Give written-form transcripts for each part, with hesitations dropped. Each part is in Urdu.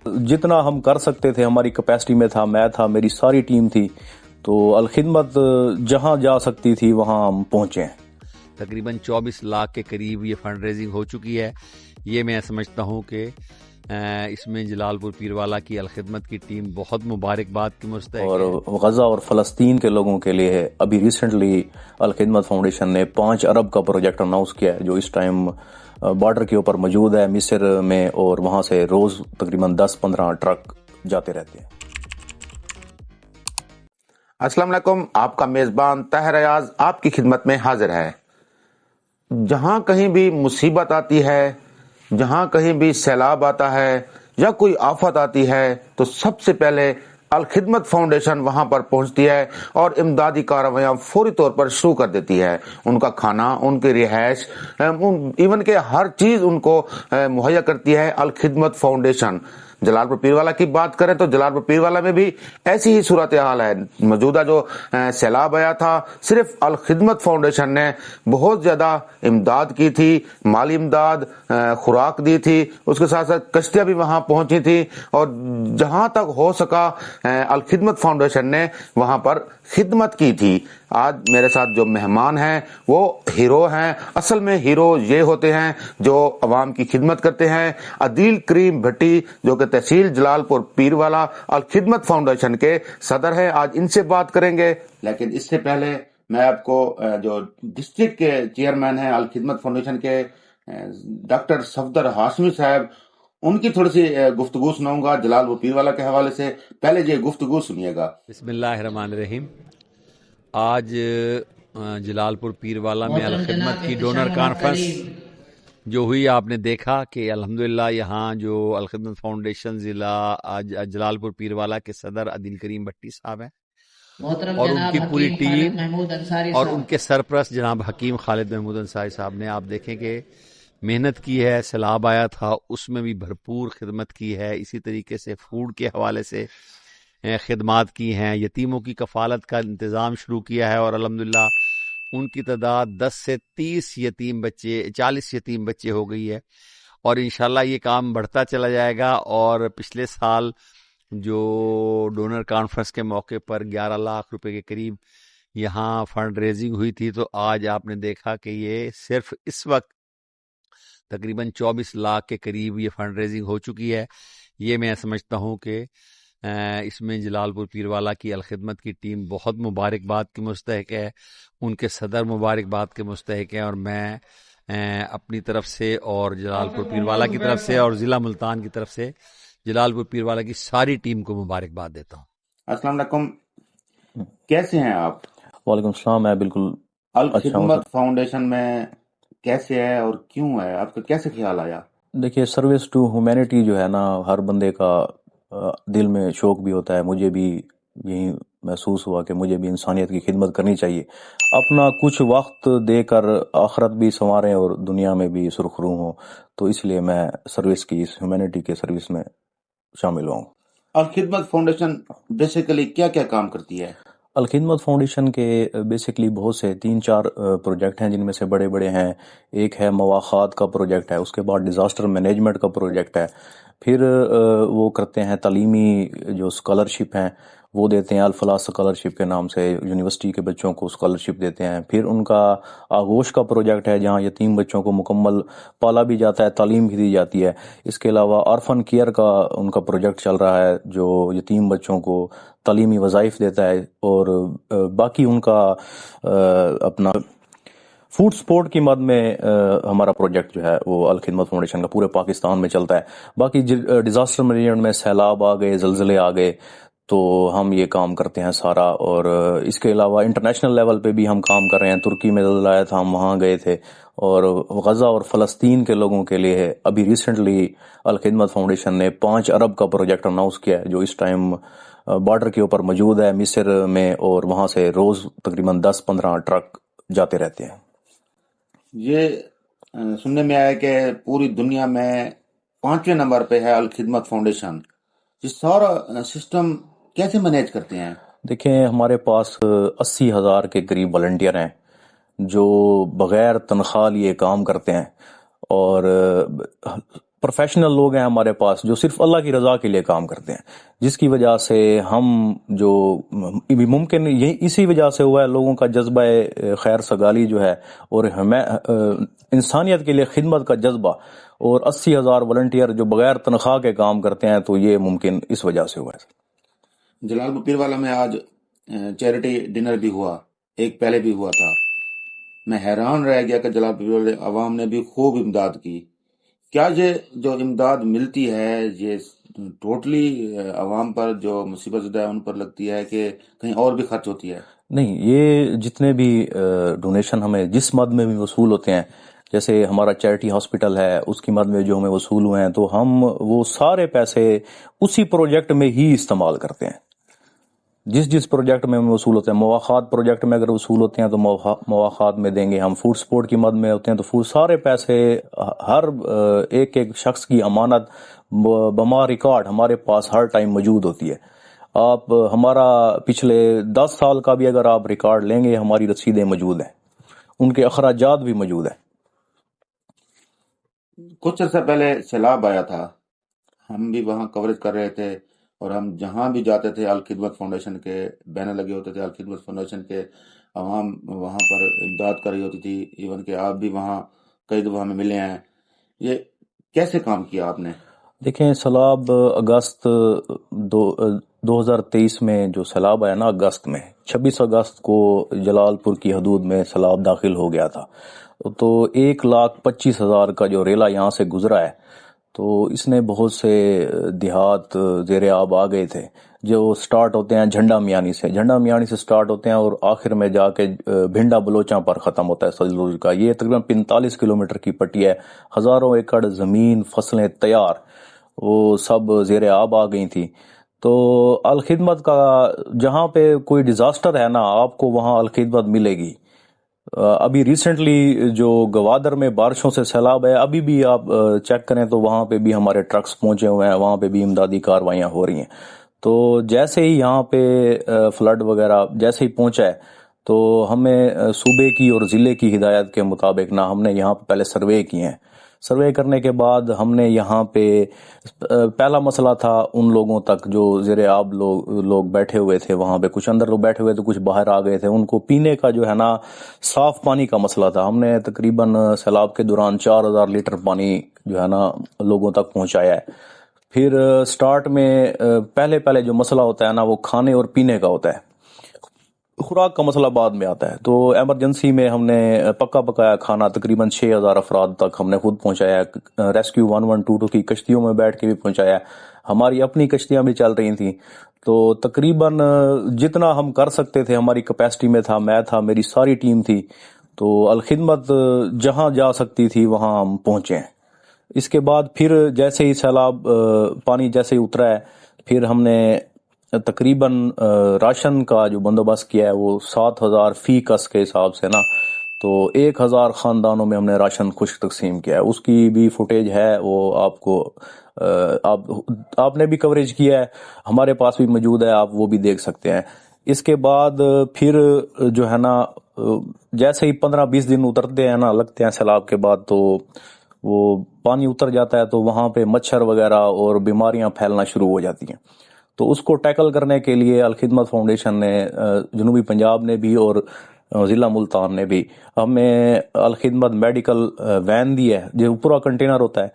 جتنا ہم کر سکتے تھے ہماری کیپیسٹی میں تھا، میں تھا، میری ساری ٹیم تھی، تو الخدمت جہاں جا سکتی تھی وہاں ہم پہنچے ہیں۔ تقریباً 24 لاکھ کے قریب یہ فنڈ ریزنگ ہو چکی ہے۔ یہ میں سمجھتا ہوں کہ اس میں جلال پور پیروالا کی الخدمت کی ٹیم بہت مبارکباد کی مستحق ہے۔ اور غزہ اور فلسطین کے لوگوں کے لیے ابھی ریسنٹلی الخدمت فاؤنڈیشن نے 5 ارب کا پروجیکٹ اناؤنس کیا ہے، جو اس ٹائم بارڈر کے اوپر موجود ہے مصر میں، اور وہاں سے روز تقریباً 10-15 ٹرک جاتے رہتے ہیں۔ السلام علیکم، آپ کا میزبان طاہر ایاز آپ کی خدمت میں حاضر ہے۔ جہاں کہیں بھی مصیبت آتی ہے، جہاں کہیں بھی سیلاب آتا ہے یا کوئی آفت آتی ہے تو سب سے پہلے الخدمت فاؤنڈیشن وہاں پر پہنچتی ہے اور امدادی کارروائیاں فوری طور پر شروع کر دیتی ہے۔ ان کا کھانا، ان کی رہائش، ایون کہ ہر چیز ان کو مہیا کرتی ہے الخدمت فاؤنڈیشن۔ جلال پور پیروالا کی بات کریں تو جلال پور پیروالا میں بھی ایسی ہی صورتحال ہے۔ موجودہ جو سیلاب آیا تھا، صرف الخدمت فاؤنڈیشن نے بہت زیادہ امداد کی تھی، مالی امداد، خوراک دی تھی، اس کے ساتھ ساتھ کشتیاں بھی وہاں پہنچی تھی، اور جہاں تک ہو سکا الخدمت فاؤنڈیشن نے وہاں پر خدمت کی تھی۔ آج میرے ساتھ جو مہمان ہیں وہ ہیرو ہیں۔ اصل میں ہیرو یہ ہوتے ہیں جو عوام کی خدمت کرتے ہیں۔ عدیل کریم بھٹی جو کہ تحصیل جلال پور پیروالا الخدمت فاؤنڈیشن کے صدر ہیں، آج ان سے بات کریں گے۔ لیکن اس سے پہلے میں آپ کو جو ڈسٹرکٹ کے چیئرمین ہیں الخدمت فاؤنڈیشن کے ڈاکٹر صفدر ہاشمی صاحب، ان کی تھوڑی سی گفتگو سناؤں گا جلال پور پیروالا کے حوالے سے۔ پہلے یہ گفتگو سنیے گا۔ بسم اللہ الرحمن الرحیم۔ آج جلال پور پیروالا میں الخدمت کی ڈونر کانفرنس جو ہوئی، آپ نے دیکھا کہ الحمدللہ یہاں جو الخدمت فاؤنڈیشن ضلع جلال پور پیروالا کے صدر عدیل کریم بھٹی صاحب ہیں، اور ان کی پوری ٹیم اور ان کے سرپرست جناب حکیم خالد محمود انصاری صاحب نے، آپ دیکھیں کہ محنت کی ہے۔ سیلاب آیا تھا، اس میں بھی بھرپور خدمت کی ہے۔ اسی طریقے سے فوڈ کے حوالے سے خدمات کی ہیں، یتیموں کی کفالت کا انتظام شروع کیا ہے، اور الحمدللہ ان کی تعداد 10 سے 40 یتیم بچے ہو گئی ہے، اور انشاءاللہ یہ کام بڑھتا چلا جائے گا۔ اور پچھلے سال جو ڈونر کانفرنس کے موقع پر 11 لاکھ روپے کے قریب یہاں فنڈ ریزنگ ہوئی تھی، تو آج آپ نے دیکھا کہ یہ صرف اس وقت تقریباً 24 لاکھ کے قریب یہ فنڈ ریزنگ ہو چکی ہے۔ یہ میں سمجھتا ہوں کہ اس میں جلال پور پیروالا کی الخدمت کی ٹیم بہت مبارکباد کی مستحق ہے، ان کے صدر مبارکباد کے مستحق ہیں، اور میں اپنی طرف سے اور جلال پور پیروالا کی طرف سے اور ضلع ملتان کی طرف سے جلال پور پیروالا کی ساری ٹیم کو مبارکباد دیتا ہوں۔ السلام علیکم، کیسے ہیں آپ؟ وعلیکم السلام، میں بالکل الخدمت فاؤنڈیشن میں کیسے ہے اور کیوں ہے، آپ کا کیسے خیال آیا؟ دیکھیے، سروس ٹو ہیومینٹی جو ہے نا، ہر بندے کا دل میں شوق بھی ہوتا ہے۔ مجھے بھی یہی محسوس ہوا کہ مجھے بھی انسانیت کی خدمت کرنی چاہیے، اپنا کچھ وقت دے کر آخرت بھی سنواریں اور دنیا میں بھی سرخرو ہوں، تو اس لیے میں سروس کی، اس ہیومینٹی کے سروس میں شامل ہوں۔ الخدمت فاؤنڈیشن بیسیکلی کیا کیا کام کرتی ہے؟ الخدمت فاؤنڈیشن کے بیسکلی بہت سے 3-4 پروجیکٹ ہیں، جن میں سے بڑے بڑے ہیں۔ ایک ہے مواخات کا پروجیکٹ ہے، اس کے بعد ڈیزاسٹر مینجمنٹ کا پروجیکٹ ہے، پھر وہ کرتے ہیں تعلیمی جو اسکالرشپ ہیں وہ دیتے ہیں، الفلاح اسکالرشپ کے نام سے یونیورسٹی کے بچوں کو اسکالرشپ دیتے ہیں۔ پھر ان کا آغوش کا پروجیکٹ ہے، جہاں یتیم بچوں کو مکمل پالا بھی جاتا ہے، تعلیم بھی دی جاتی ہے۔ اس کے علاوہ آرفن کیئر کا ان کا پروجیکٹ چل رہا ہے، جو یتیم بچوں کو تعلیمی وظائف دیتا ہے، اور باقی ان کا اپنا فوڈ سپورٹ کی مد میں ہمارا پروجیکٹ جو ہے وہ الخدمت فاؤنڈیشن کا پورے پاکستان میں چلتا ہے۔ باقی ڈیزاسٹر مینجمنٹ میں سیلاب آ گئے، زلزلے آ گئے، تو ہم یہ کام کرتے ہیں سارا۔ اور اس کے علاوہ انٹرنیشنل لیول پہ بھی ہم کام کر رہے ہیں۔ ترکی میں زلزلہ آیا تھا، ہم وہاں گئے تھے، اور غزہ اور فلسطین کے لوگوں کے لیے ابھی ریسنٹلی الخدمت فاؤنڈیشن نے 5 ارب کا پروجیکٹ اناؤنس کیا ہے، جو اس ٹائم بارڈر کے اوپر موجود ہے مصر میں، اور وہاں سے روز تقریباً 10-15 ٹرک جاتے رہتے ہیں۔ یہ سننے میں آیا کہ پوری دنیا میں 5ویں نمبر پہ ہے الخدمت فاؤنڈیشن۔ یہ سارا سسٹم کیسے مینیج کرتے ہیں؟ دیکھیں، ہمارے پاس 80,000 کے قریب والنٹیئر ہیں جو بغیر تنخواہ لیے کام کرتے ہیں، اور پروفیشنل لوگ ہیں ہمارے پاس جو صرف اللہ کی رضا کے لیے کام کرتے ہیں، جس کی وجہ سے ہم جو ممکن یہی اسی وجہ سے ہوا ہے لوگوں کا جذبہ خیر سگالی جو ہے اور ہمیں انسانیت کے لیے خدمت کا جذبہ اور 80,000 والنٹیئر جو بغیر تنخواہ کے کام کرتے ہیں، تو یہ ممکن اس وجہ سے ہوا ہے۔ جلال پور پیر والا میں آج چیریٹی ڈنر بھی ہوا، ایک پہلے بھی ہوا تھا، میں حیران رہ گیا کہ جلال پور والے عوام نے بھی خوب امداد کی۔ کیا یہ جو امداد ملتی ہے یہ ٹوٹلی عوام پر جو مصیبت زدہ ہے ان پر لگتی ہے کہ کہیں اور بھی خرچ ہوتی ہے؟ نہیں، یہ جتنے بھی ڈونیشن ہمیں جس مد میں بھی وصول ہوتے ہیں، جیسے ہمارا چیریٹی ہاسپٹل ہے اس کی مد میں جو ہمیں وصول ہوئے ہیں، تو ہم وہ سارے پیسے اسی پروجیکٹ میں ہی استعمال کرتے ہیں۔ جس پروجیکٹ میں ہمیں وصول ہوتے ہیں، مواخات پروجیکٹ میں اگر وصول ہوتے ہیں تو مواخات میں دیں گے، ہم فوڈ سپورٹ کی مد میں ہوتے ہیں تو فوڈ، سارے پیسے ہر ایک شخص کی امانت بما ریکارڈ ہمارے پاس ہر ٹائم موجود ہوتی ہے۔ آپ ہمارا پچھلے 10 سال کا بھی اگر آپ ریکارڈ لیں گے، ہماری رسیدیں موجود ہیں، ان کے اخراجات بھی موجود ہیں۔ کچھ عرصہ پہلے سیلاب آیا تھا، ہم بھی وہاں کوریج کر رہے تھے اور ہم جہاں بھی جاتے تھے الخدمت فاؤنڈیشن کے بینر لگے ہوتے تھے، الخدمت فاؤنڈیشن کے عوام وہاں پر امداد کر رہی ہوتی تھی، ایون کہ آپ بھی وہاں کئی دفعہ ہمیں ملے ہیں۔ یہ کیسے کام کیا آپ نے؟ دیکھیں، سیلاب اگست 2023 میں جو سیلاب آیا نا، اگست میں 26 اگست کو جلال پور کی حدود میں سیلاب داخل ہو گیا تھا، تو 1,25,000 کا جو ریلا یہاں سے گزرا ہے، تو اس نے بہت سے دیہات زیر آب آ گئے تھے، جو سٹارٹ ہوتے ہیں جھنڈا میانی سے سٹارٹ ہوتے ہیں اور آخر میں جا کے بھنڈا بلوچاں پر ختم ہوتا ہے سجلوج کا۔ یہ تقریباً 45 کلومیٹر کی پٹی ہے، ہزاروں ایکڑ زمین، فصلیں تیار، وہ سب زیر آب آ گئی تھی۔ تو الخدمت کا جہاں پہ کوئی ڈیزاسٹر ہے نا، آپ کو وہاں الخدمت ملے گی۔ ابھی ریسنٹلی جو گوادر میں بارشوں سے سیلاب ہے، ابھی بھی آپ چیک کریں تو وہاں پہ بھی ہمارے ٹرکس پہنچے ہوئے ہیں، وہاں پہ بھی امدادی کاروائیاں ہو رہی ہیں۔ تو جیسے ہی یہاں پہ فلڈ وغیرہ جیسے ہی پہنچا ہے، تو ہمیں صوبے کی اور ضلع کی ہدایت کے مطابق نا ہم نے یہاں پہ پہلے سروے کیے ہیں۔ سروے کرنے کے بعد ہم نے یہاں پہ پہلا مسئلہ تھا ان لوگوں تک جو زیر آب لوگ بیٹھے ہوئے تھے، وہاں پہ کچھ اندر لوگ بیٹھے ہوئے تھے، کچھ باہر آ گئے تھے، ان کو پینے کا جو ہے نا صاف پانی کا مسئلہ تھا۔ ہم نے تقریباً سیلاب کے دوران 4,000 لیٹر پانی جو ہے نا لوگوں تک پہنچایا ہے۔ پھر سٹارٹ میں پہلے جو مسئلہ ہوتا ہے نا وہ کھانے اور پینے کا ہوتا ہے، خوراک کا مسئلہ بعد میں آتا ہے۔ تو ایمرجنسی میں ہم نے پکا پکایا کھانا تقریباً 6,000 افراد تک ہم نے خود پہنچایا ہے، ریسکیو 1122 کی کشتیوں میں بیٹھ کے بھی پہنچایا، ہماری اپنی کشتیاں بھی چل رہی تھیں۔ تو تقریباً جتنا ہم کر سکتے تھے ہماری کیپیسٹی میں تھا، میں تھا، میری ساری ٹیم تھی، تو الخدمت جہاں جا سکتی تھی وہاں ہم پہنچے ہیں۔ اس کے بعد پھر جیسے ہی سیلاب پانی جیسے ہی اترا ہے، پھر ہم نے تقریباً راشن کا جو بندوبست کیا ہے وہ 7,000 فی کس کے حساب سے نا، تو 1,000 خاندانوں میں ہم نے راشن خشک تقسیم کیا ہے۔ اس کی بھی فوٹیج ہے، وہ آپ کو آپ نے بھی کوریج کیا ہے، ہمارے پاس بھی موجود ہے، آپ وہ بھی دیکھ سکتے ہیں۔ اس کے بعد پھر جو ہے نا جیسے ہی 15-20 دن اترتے ہیں نا، لگتے ہیں سیلاب کے بعد، تو وہ پانی اتر جاتا ہے تو وہاں پہ مچھر وغیرہ اور بیماریاں پھیلنا شروع ہو جاتی ہیں۔ تو اس کو ٹیکل کرنے کے لیے الخدمت فاؤنڈیشن نے جنوبی پنجاب نے بھی اور ضلع ملتان نے بھی ہمیں الخدمت میڈیکل وین دی ہے، جو پورا کنٹینر ہوتا ہے،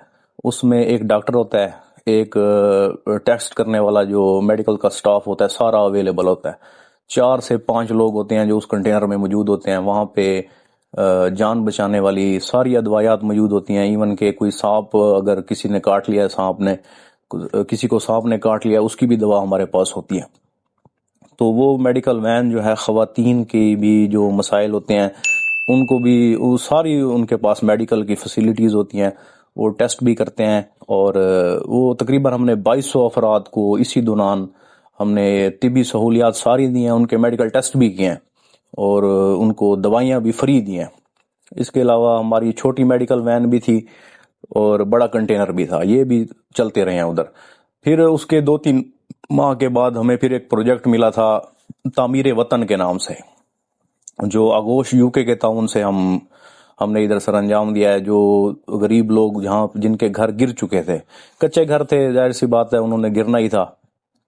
اس میں ایک ڈاکٹر ہوتا ہے، ایک ٹیسٹ کرنے والا جو میڈیکل کا سٹاف ہوتا ہے، سارا اویلیبل ہوتا ہے۔ 4 سے 5 لوگ ہوتے ہیں جو اس کنٹینر میں موجود ہوتے ہیں۔ وہاں پہ جان بچانے والی ساری ادویات موجود ہوتی ہیں، ایون کہ کوئی سانپ اگر کسی نے کاٹ لیا ہے، کسی کو سانپ نے کاٹ لیا، اس کی بھی دوا ہمارے پاس ہوتی ہے۔ تو وہ میڈیکل وین جو ہے، خواتین کی بھی جو مسائل ہوتے ہیں ان کو بھی وہ ساری ان کے پاس میڈیکل کی فیسیلیٹیز ہوتی ہیں، وہ ٹیسٹ بھی کرتے ہیں۔ اور وہ تقریباً ہم نے 2,200 افراد کو اسی دوران ہم نے طبی سہولیات ساری دی ہیں، ان کے میڈیکل ٹیسٹ بھی کیے ہیں اور ان کو دوائیاں بھی فری دی ہیں۔ اس کے علاوہ ہماری چھوٹی میڈیکل وین بھی تھی اور بڑا کنٹینر بھی تھا، یہ بھی چلتے رہے ہیں ادھر۔ پھر اس کے 2-3 ماہ کے بعد ہمیں پھر ایک پروجیکٹ ملا تھا تعمیر وطن کے نام سے، جو آغوش UK کے تعاون سے ہم نے ادھر سر انجام دیا ہے. جو غریب لوگ جہاں جن کے گھر گر چکے تھے, کچے گھر تھے, ظاہر سی بات ہے انہوں نے گرنا ہی تھا,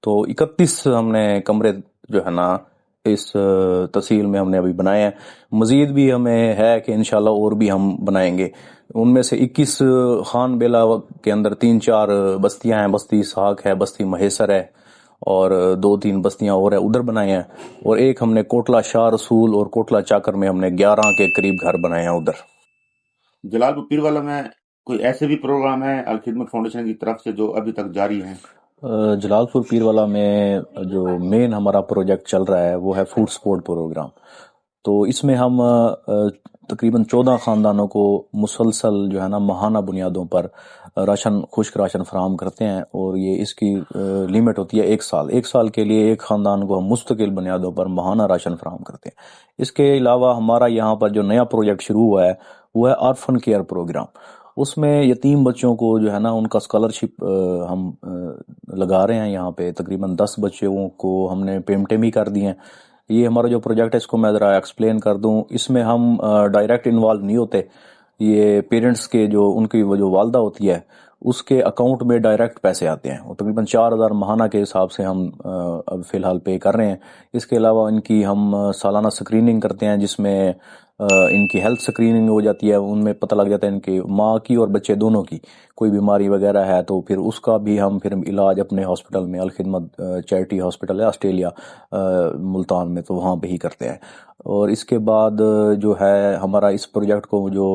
تو 31 ہم نے کمرے جو ہے نا اس تحصیل میں ہم نے ابھی بنائے ہیں. مزید بھی ہمیں ہے کہ انشاءاللہ اور بھی ہم بنائیں گے. ان میں سے 21 خان بیلا کے اندر 3-4 بستیاں ہیں. بستی ساکھ ہے, بستی مہیسر ہے, اور 2-3 بستیاں اور ہیں ادھر بنائے ہیں. اور ایک ہم نے کوٹلہ شاہ رسول اور کوٹلہ چاکر میں ہم نے 11 کے قریب گھر بنائے ہیں ادھر. جلال پور پیروالا میں کوئی ایسے بھی پروگرام ہے الخدمت فاؤنڈیشن کی طرف سے جو ابھی تک جاری ہیں؟ جلال پور پیروالا میں جو مین ہمارا پروجیکٹ چل رہا ہے وہ ہے فوڈ سپورٹ پروگرام. تو اس میں ہم تقریباً 14 خاندانوں کو مسلسل جو ہے نا ماہانہ بنیادوں پر راشن, خشک راشن فراہم کرتے ہیں. اور یہ اس کی لیمٹ ہوتی ہے 1 سال. 1 سال کے لیے ایک خاندان کو ہم مستقل بنیادوں پر ماہانہ راشن فراہم کرتے ہیں. اس کے علاوہ ہمارا یہاں پر جو نیا پروجیکٹ شروع ہوا ہے وہ ہے آرفن کیئر پروگرام. اس میں یتیم بچوں کو جو ہے نا ان کا اسکالرشپ ہم لگا رہے ہیں. یہاں پہ تقریباً 10 بچوں کو ہم نے پیمنٹیں بھی کر دی ہیں. یہ ہمارا جو پروجیکٹ ہے اس کو میں ذرا ایکسپلین کر دوں. اس میں ہم ڈائریکٹ انوالو نہیں ہوتے. یہ پیرنٹس کے جو ان کی وہ جو والدہ ہوتی ہے اس کے اکاؤنٹ میں ڈائریکٹ پیسے آتے ہیں. وہ تقریباً 4000 ماہانہ کے حساب سے ہم اب فی الحال پے کر رہے ہیں. اس کے علاوہ ان کی ہم سالانہ سکریننگ کرتے ہیں جس میں ان کی ہیلتھ سکریننگ ہو جاتی ہے. ان میں پتہ لگ جاتا ہے ان کی ماں کی اور بچے دونوں کی کوئی بیماری وغیرہ ہے تو پھر اس کا بھی ہم پھر علاج اپنے ہاسپٹل میں الخدمت چیریٹی ہاسپٹل ہے آسٹریلیا ملتان میں, تو وہاں پہ ہی کرتے ہیں. اور اس کے بعد جو ہے ہمارا اس پروجیکٹ کو جو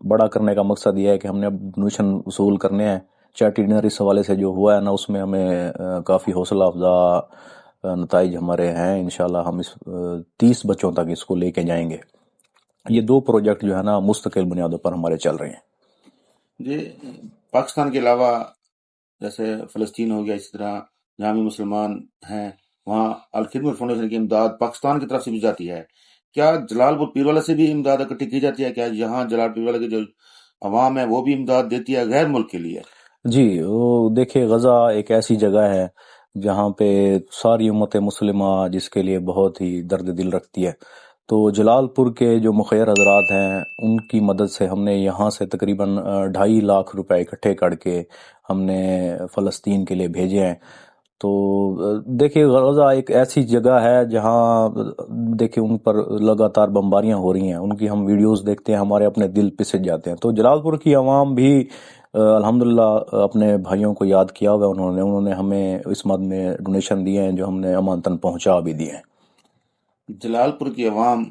بڑا کرنے کا مقصد یہ ہے کہ ہم نے اب ڈونیشن وصول کرنے ہیں. چیریٹی ڈنر اس حوالے سے جو ہوا ہے نا اس میں ہمیں کافی حوصلہ افزا نتائج ہمارے ہیں. انشاءاللہ ہم اس 30 بچوں تک اس کو لے کے جائیں گے. یہ 2 پروجیکٹ جو ہے نا مستقل بنیادوں پر ہمارے چل رہے ہیں. جی, پاکستان کے علاوہ جیسے فلسطین ہو گیا, اسی طرح جہاں بھی مسلمان ہیں وہاں الخدمت فاؤنڈیشن کی امداد پاکستان کی طرف سے بھی جاتی ہے. کیا جلال پور پیروالا سے بھی امداد اکٹھی کی جاتی ہے؟ کیا یہاں جلال پیروالا کی جو عوام ہے وہ بھی امداد دیتی ہے غیر ملک کے لیے؟ جی, وہ دیکھیں غزہ ایک ایسی جگہ ہے جہاں پہ ساری امت مسلمہ جس کے لیے بہت ہی درد دل رکھتی ہے. تو جلال پور کے جو مخیر حضرات ہیں ان کی مدد سے ہم نے یہاں سے تقریباً 2.5 لاکھ روپے اکٹھے کر کے ہم نے فلسطین کے لیے بھیجے ہیں. تو دیکھیں غزہ ایک ایسی جگہ ہے جہاں دیکھیں ان پر لگاتار بمباریاں ہو رہی ہیں. ان کی ہم ویڈیوز دیکھتے ہیں, ہمارے اپنے دل پسج جاتے ہیں. تو جلال پور کی عوام بھی الحمدللہ اپنے بھائیوں کو یاد کیا ہوا انہوں نے ہمیں اس مد میں ڈونیشن دیے ہیں جو ہم نے امانتاً پہنچا بھی دیے ہیں. جلال پور کی عوام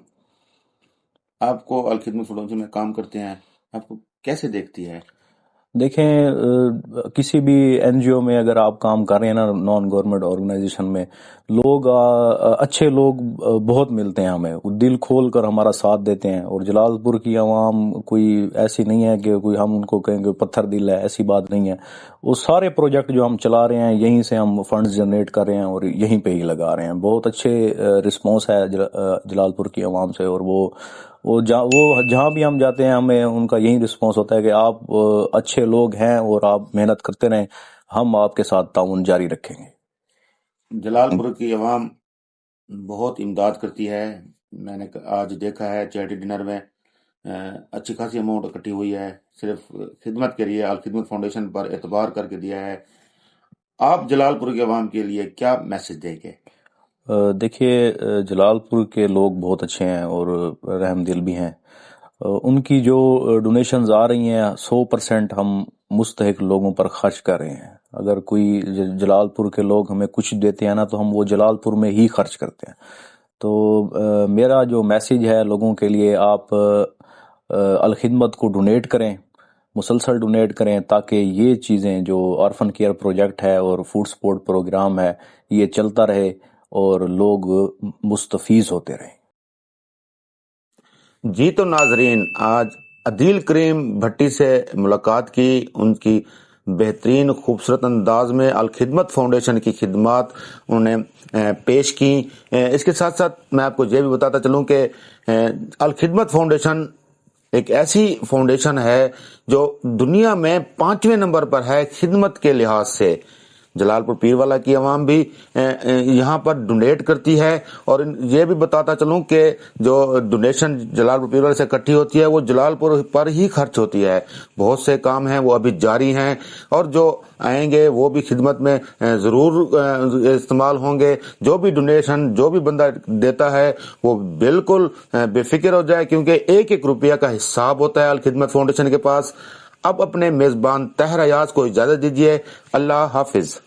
آپ کو الخدمت فاؤنڈیشن میں کام کرتے ہیں, آپ کو کیسے دیکھتی ہے؟ دیکھیں کسی بھی این جی او میں اگر آپ کام کر رہے ہیں نا, نان گورنمنٹ آرگنائزیشن میں, لوگ اچھے لوگ بہت ملتے ہیں ہمیں, دل کھول کر ہمارا ساتھ دیتے ہیں. اور جلال پور کی عوام کوئی ایسی نہیں ہے کہ کوئی ہم ان کو کہیں گے پتھر دل ہے, ایسی بات نہیں ہے. وہ سارے پروجیکٹ جو ہم چلا رہے ہیں یہیں سے ہم فنڈز جنریٹ کر رہے ہیں اور یہیں پہ ہی لگا رہے ہیں. بہت اچھے رسپانس ہے جلال پور کی عوام سے. اور وہ جہاں بھی ہم جاتے ہیں ہمیں ان کا یہی رسپانس ہوتا ہے کہ آپ اچھے لوگ ہیں اور آپ محنت کرتے رہیں, ہم آپ کے ساتھ تعاون جاری رکھیں گے. جلال پور کی عوام بہت امداد کرتی ہے. میں نے آج دیکھا ہے چیریٹی ڈنر میں اچھی خاصی اماؤنٹ اکٹھی ہوئی ہے, صرف خدمت کے لیے الخدمت فاؤنڈیشن پر اعتبار کر کے دیا ہے. آپ جلال پور کی عوام کے لیے کیا میسج دیں گے؟ دیکھیے جلال پور کے لوگ بہت اچھے ہیں اور رحم دل بھی ہیں. ان کی جو ڈونیشنز آ رہی ہیں 100% ہم مستحق لوگوں پر خرچ کر رہے ہیں. اگر کوئی جلال پور کے لوگ ہمیں کچھ دیتے ہیں نا تو ہم وہ جلال پور میں ہی خرچ کرتے ہیں. تو میرا جو میسج ہے لوگوں کے لیے, آپ الخدمت کو ڈونیٹ کریں, مسلسل ڈونیٹ کریں, تاکہ یہ چیزیں جو آرفن کیئر پروجیکٹ ہے اور فوڈ سپورٹ پروگرام ہے یہ چلتا رہے اور لوگ مستفیض ہوتے رہیں. جی تو ناظرین, آج عدیل کریم بھٹی سے ملاقات کی, ان کی بہترین خوبصورت انداز میں الخدمت فاؤنڈیشن کی خدمات انہوں نے پیش کی. اس کے ساتھ ساتھ میں آپ کو یہ بھی بتاتا چلوں کہ الخدمت فاؤنڈیشن ایک ایسی فاؤنڈیشن ہے جو دنیا میں 5ویں نمبر پر ہے خدمت کے لحاظ سے. جلال پور پیر والا کی عوام بھی یہاں پر ڈونیٹ کرتی ہے، اور یہ بھی بتاتا چلوں کہ جو ڈونیشن جلال پور پیر والے سے اکٹھی ہوتی ہے وہ جلال پور پر ہی خرچ ہوتی ہے. بہت سے کام ہیں وہ ابھی جاری ہیں، اور جو آئیں گے وہ بھی خدمت میں ضرور استعمال ہوں گے. جو بھی ڈونیشن جو بھی بندہ دیتا ہے وہ بالکل بے فکر ہو جائے، کیونکہ ایک ایک روپیہ کا حساب ہوتا ہے الخدمت فاؤنڈیشن کے پاس. اب اپنے میزبان طاہر ایاز کو اجازت دیجیے. اللہ حافظ.